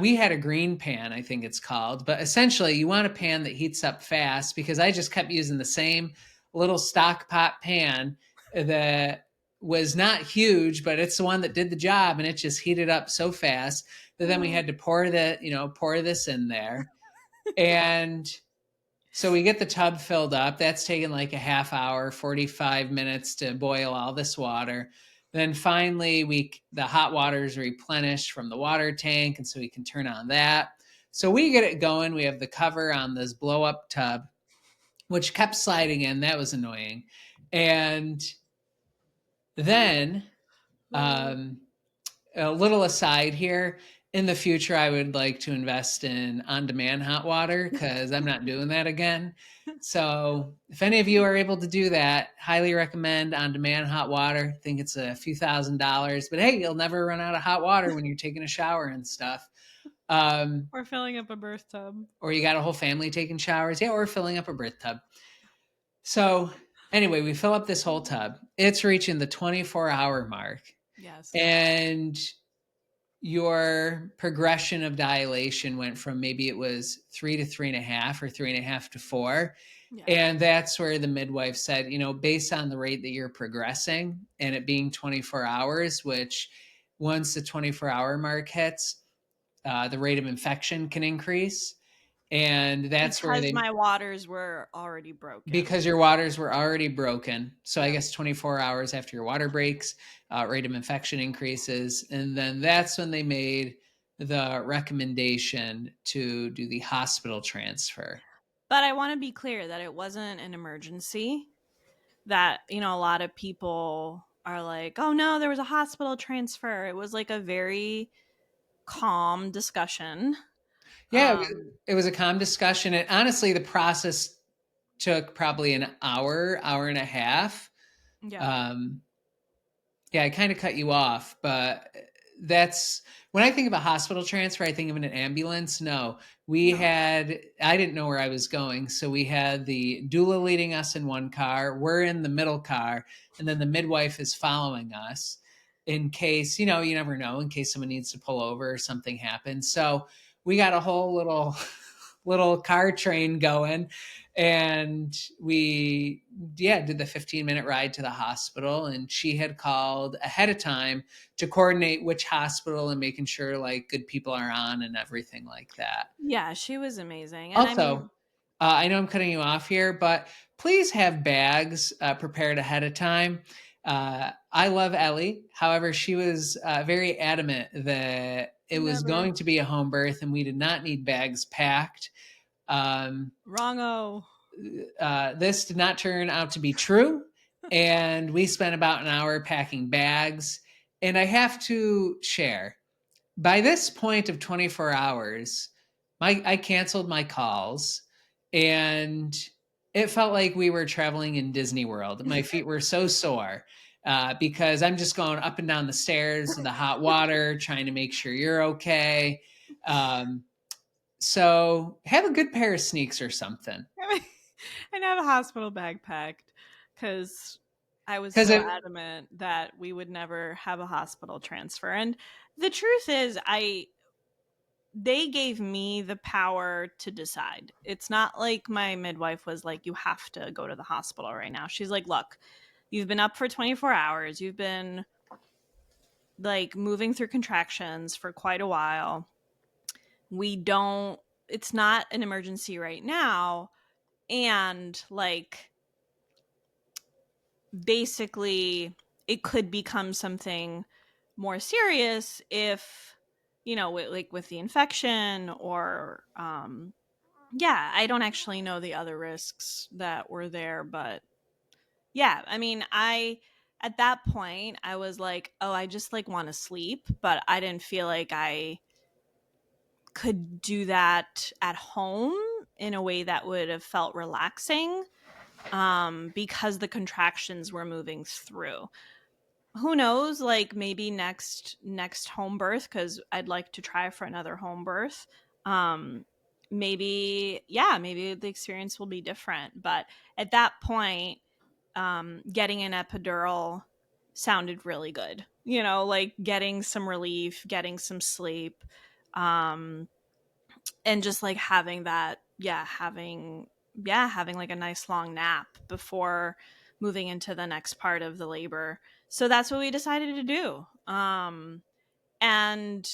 Speaker 1: we had a green pan, I think it's called, but essentially you want a pan that heats up fast because I just kept using the same little stock pot pan that was not huge, but it's the one that did the job and it just heated up so fast that then we had to pour this in there. And so we get the tub filled up. That's taken like a half hour, 45 minutes to boil all this water. Then finally, the hot water is replenished from the water tank, and so we can turn on that. So we get it going. We have the cover on this blow up tub, which kept sliding in. That was annoying. And then, a little aside here, in the future, I would like to invest in on-demand hot water because I'm not doing that again. So if any of you are able to do that, highly recommend on-demand hot water. I think it's a few $1,000s, but hey, you'll never run out of hot water when you're taking a shower and stuff.
Speaker 2: Or filling up a birth tub.
Speaker 1: Or you got a whole family taking showers. Yeah, or filling up a birth tub. So anyway, we fill up this whole tub. It's reaching the 24-hour mark.
Speaker 2: Yes.
Speaker 1: And your progression of dilation went from maybe it was 3 to 3.5 or 3.5 to 4. Yeah. And that's where the midwife said, based on the rate that you're progressing and it being 24 hours, which once the 24-hour mark hits, the rate of infection can increase. And that's
Speaker 2: because my waters were already broken.
Speaker 1: Because your waters were already broken. So I guess 24 hours after your water breaks, rate of infection increases. And then that's when they made the recommendation to do the hospital transfer.
Speaker 2: But I want to be clear that it wasn't an emergency. That, a lot of people are like, oh no, there was a hospital transfer. It was like a very calm discussion.
Speaker 1: Yeah, it was a calm discussion. And honestly, the process took probably an hour and a half. Yeah. Yeah, I kind of cut you off, but that's when I think of a hospital transfer, I think of an ambulance. No, I didn't know where I was going. So we had the doula leading us in one car. We're in the middle car, and then the midwife is following us in case, you never know, in case someone needs to pull over or something happens. So we got a whole little car train going, and we did the 15-minute ride to the hospital, and she had called ahead of time to coordinate which hospital and making sure like good people are on and everything like that.
Speaker 2: Yeah, she was amazing.
Speaker 1: And also, I know I'm cutting you off here, but please have bags prepared ahead of time. I love Ellie. However, she was very adamant that it was going to be a home birth and we did not need bags packed.
Speaker 2: Wrong-o.
Speaker 1: This did not turn out to be true. And we spent about an hour packing bags. And I have to share, by this point of 24 hours, I canceled my calls and it felt like we were traveling in Disney World. My feet were so sore because I'm just going up and down the stairs with the hot water, trying to make sure you're okay. So have a good pair of sneaks or something.
Speaker 2: And have a hospital bag packed because I was so adamant that we would never have a hospital transfer. And the truth is, they gave me the power to decide. It's not like my midwife was like, you have to go to the hospital right now. She's like, look, you've been up for 24 hours. You've been like moving through contractions for quite a while. It's not an emergency right now. And like, basically it could become something more serious if, like with the infection or Yeah, I don't actually know the other risks that were there, but yeah, I mean, I at that point I was like, "Oh, I just like want to sleep," but I didn't feel like I could do that at home in a way that would have felt relaxing because the contractions were moving through. Who knows, like maybe next home birth, because I'd like to try for another home birth. Maybe, yeah, maybe the experience will be different, but at that point, getting an epidural sounded really good, like getting some relief, getting some sleep, um and just like having that, having like a nice long nap before moving into the next part of the labor. So that's what we decided to do. And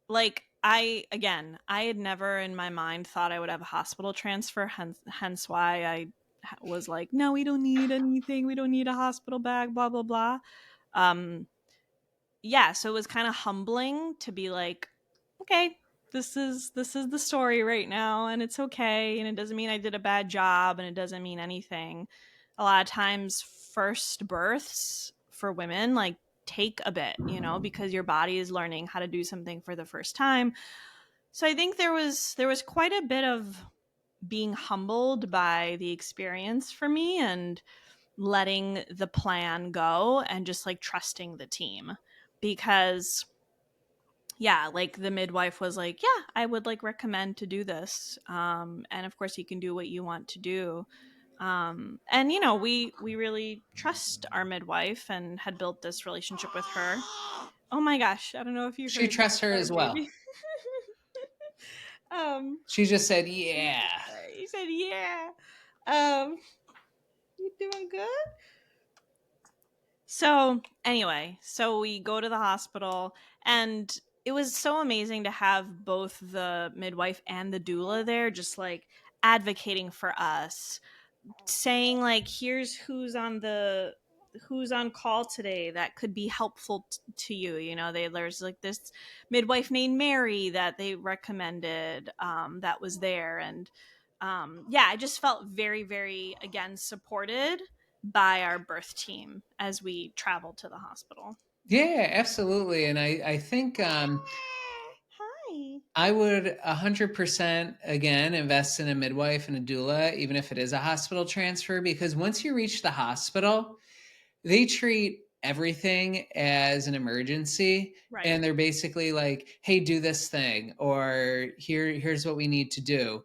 Speaker 2: like I had never in my mind thought I would have a hospital transfer, hence why I was like, no, we don't need anything, we don't need a hospital bag, blah blah blah. um yeah, so it was kind of humbling to be like, okay, this is the story right now, and it's okay, and it doesn't mean I did a bad job, and it doesn't mean anything. A lot of times first births for women like take a bit, because your body is learning how to do something for the first time. So I think there was quite a bit of being humbled by the experience for me, and letting the plan go and just like trusting the team, because yeah, like the midwife was like, yeah, I would like recommend to do this, and of course you can do what you want to do. And we really trust our midwife and had built this relationship with her. Oh my gosh, I don't know if you
Speaker 1: She
Speaker 2: heard
Speaker 1: trusts her
Speaker 2: our
Speaker 1: as well.
Speaker 2: baby. um
Speaker 1: She just said, yeah.
Speaker 2: he said yeah. um you doing good? So, anyway, so we go to the hospital, and it was so amazing to have both the midwife and the doula there, just like advocating for us, saying like, here's who's on call today that could be helpful to you. There's like this midwife named Mary that they recommended, that was there. And yeah, I just felt very, very, again, supported by our birth team as we traveled to the hospital.
Speaker 1: Yeah, absolutely. And I think
Speaker 2: Hi.
Speaker 1: I would 100% again invest in a midwife and a doula, even if it is a hospital transfer, because once you reach the hospital, they treat everything as an emergency.
Speaker 2: Right.
Speaker 1: And they're basically like, hey, do this thing, or here's what we need to do.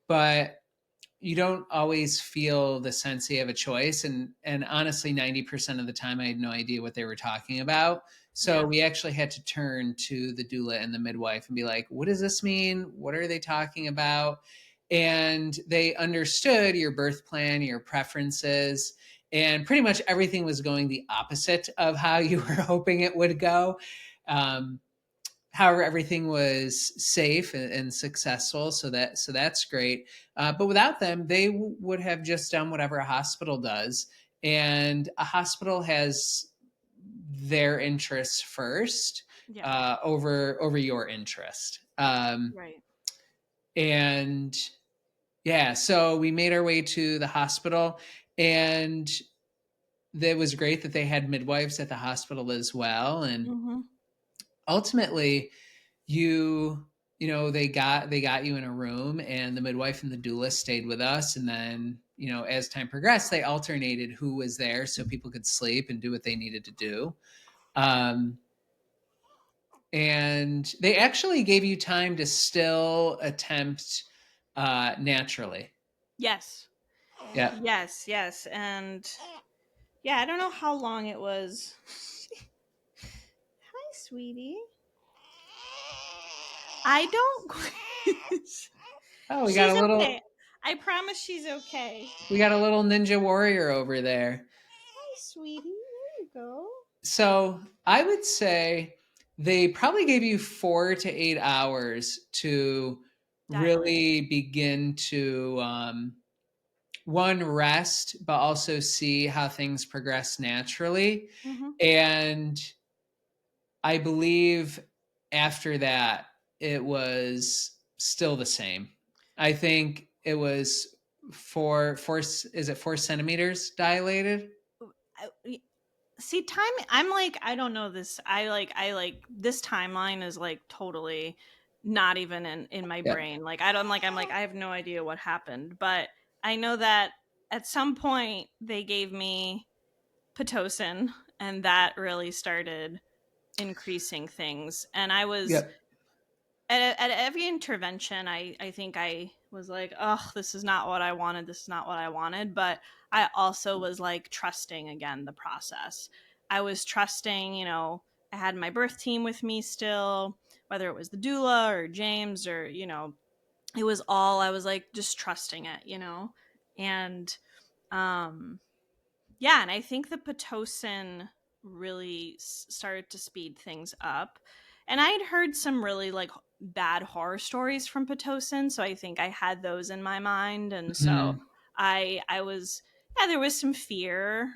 Speaker 1: But you don't always feel the sense you have a choice, and honestly 90% of the time I had no idea what they were talking about. So
Speaker 2: Yeah.
Speaker 1: we actually had to turn to the doula and the midwife and be like, what does this mean, what are they talking about? And they understood your birth plan, your preferences, and pretty much everything was going the opposite of how you were hoping it would go. um, However, everything was safe and successful, so that's great. But without them, they would have just done whatever a hospital does, and a hospital has their interests first,
Speaker 2: Yeah.
Speaker 1: over your interest.
Speaker 2: Right.
Speaker 1: And yeah, so we made our way to the hospital, and it was great that they had midwives at the hospital as well. And
Speaker 2: Mm-hmm.
Speaker 1: ultimately, you they got you in a room, and the midwife and the doula stayed with us. And then, as time progressed, they alternated who was there so people could sleep and do what they needed to do. um, and they actually gave you time to still attempt naturally.
Speaker 2: Yes.
Speaker 1: Yeah.
Speaker 2: Yes. Yes. And yeah, I don't know how long it was. Hi, sweetie. I don't.
Speaker 1: Oh, we got
Speaker 2: She's
Speaker 1: a
Speaker 2: okay.
Speaker 1: little
Speaker 2: I promise she's okay.
Speaker 1: we got a little ninja warrior over there.
Speaker 2: Hi, sweetie. There you go.
Speaker 1: So I would say they probably gave you 4 to 8 hours to
Speaker 2: Dial in.
Speaker 1: really begin to, one, rest, but also see how things progress naturally.
Speaker 2: Mm-hmm.
Speaker 1: And I believe after that, it was still the same. I think it was is it 4 centimeters dilated?
Speaker 2: See, time, I'm like, I don't know this. I like this timeline is like totally not even in my
Speaker 1: Yeah.
Speaker 2: brain. Like I don't like I'm like I have no idea what happened, but I know that at some point they gave me pitocin, and that really started increasing things. And I was
Speaker 1: Yep.
Speaker 2: at every intervention, I think I was like, oh, this is not what I wanted. This is not what I wanted. But I also was like trusting again the process. I was trusting, I had my birth team with me still, whether it was the doula or James or, it was all, I was like just trusting it, and um yeah, and I think the pitocin really started to speed things up. And I had heard some really like bad horror stories from pitocin, so I think I had those in my mind, and so
Speaker 1: Mhm.
Speaker 2: I was, yeah, there was some fear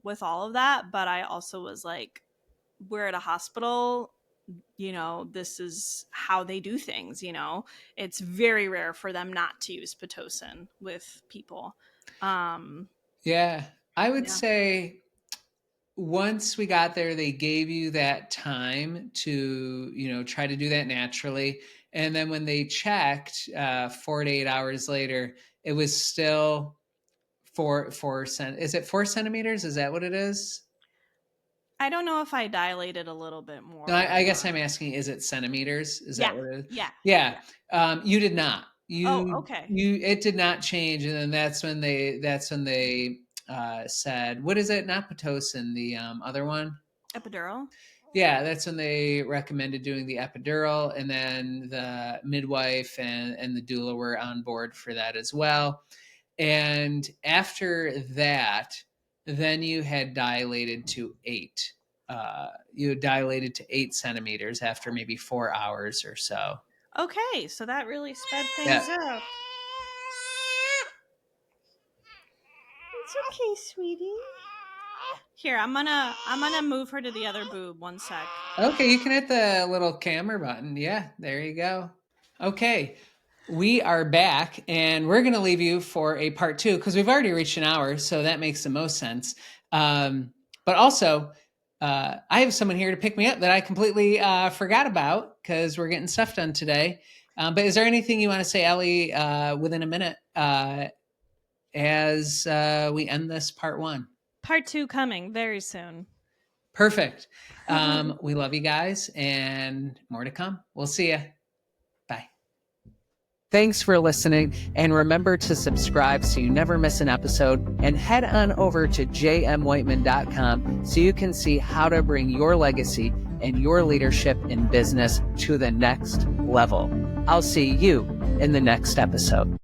Speaker 2: with all of that, but I also was like, we're at a hospital, this is how they do things. It's very rare for them not to use pitocin with people. um
Speaker 1: Yeah. I would
Speaker 2: yeah.
Speaker 1: say once we got there, they gave you that time to, try to do that naturally. And then when they checked 4 to 8 hours later, it was still is it 4 centimeters? Is that what it is?
Speaker 2: I don't know if I dilated a little bit
Speaker 1: No,
Speaker 2: more or
Speaker 1: I guess I'm
Speaker 2: not.
Speaker 1: asking, is it centimeters? Is
Speaker 2: Yeah,
Speaker 1: that what it is?
Speaker 2: yeah,
Speaker 1: Yeah.
Speaker 2: yeah.
Speaker 1: You did not.
Speaker 2: Oh,
Speaker 1: You
Speaker 2: okay.
Speaker 1: you it did not change, and then that's when they said, what is it? Not pitocin, the other one.
Speaker 2: Epidural?
Speaker 1: Yeah, that's when they recommended doing the epidural, and then the midwife and the doula were on board for that as well. And after that, then you had dilated to 8 centimeters after maybe 4 hours or so.
Speaker 2: Okay, so that really sped
Speaker 1: Yeah.
Speaker 2: things up. It's okay, sweetie. Here, I'm gonna move her to the other boob. One sec.
Speaker 1: Okay, you can hit the little camera button. Yeah, there you go. Okay, we are back, and we're going to leave you for a part two because we've already reached an hour, so that makes the most sense. But also, I have someone here to pick me up that I completely forgot about because we're getting stuff done today. But is there anything you want to say, Ellie, within a minute as we end this part one?
Speaker 2: Part 2 coming very soon.
Speaker 1: Perfect. We love you guys, and more to come. We'll see you. Bye. Thanks for listening, and remember to subscribe so you never miss an episode, and head on over to jmwhiteman.com so you can see how to bring your legacy and your leadership in business to the next level. I'll see you in the next episode.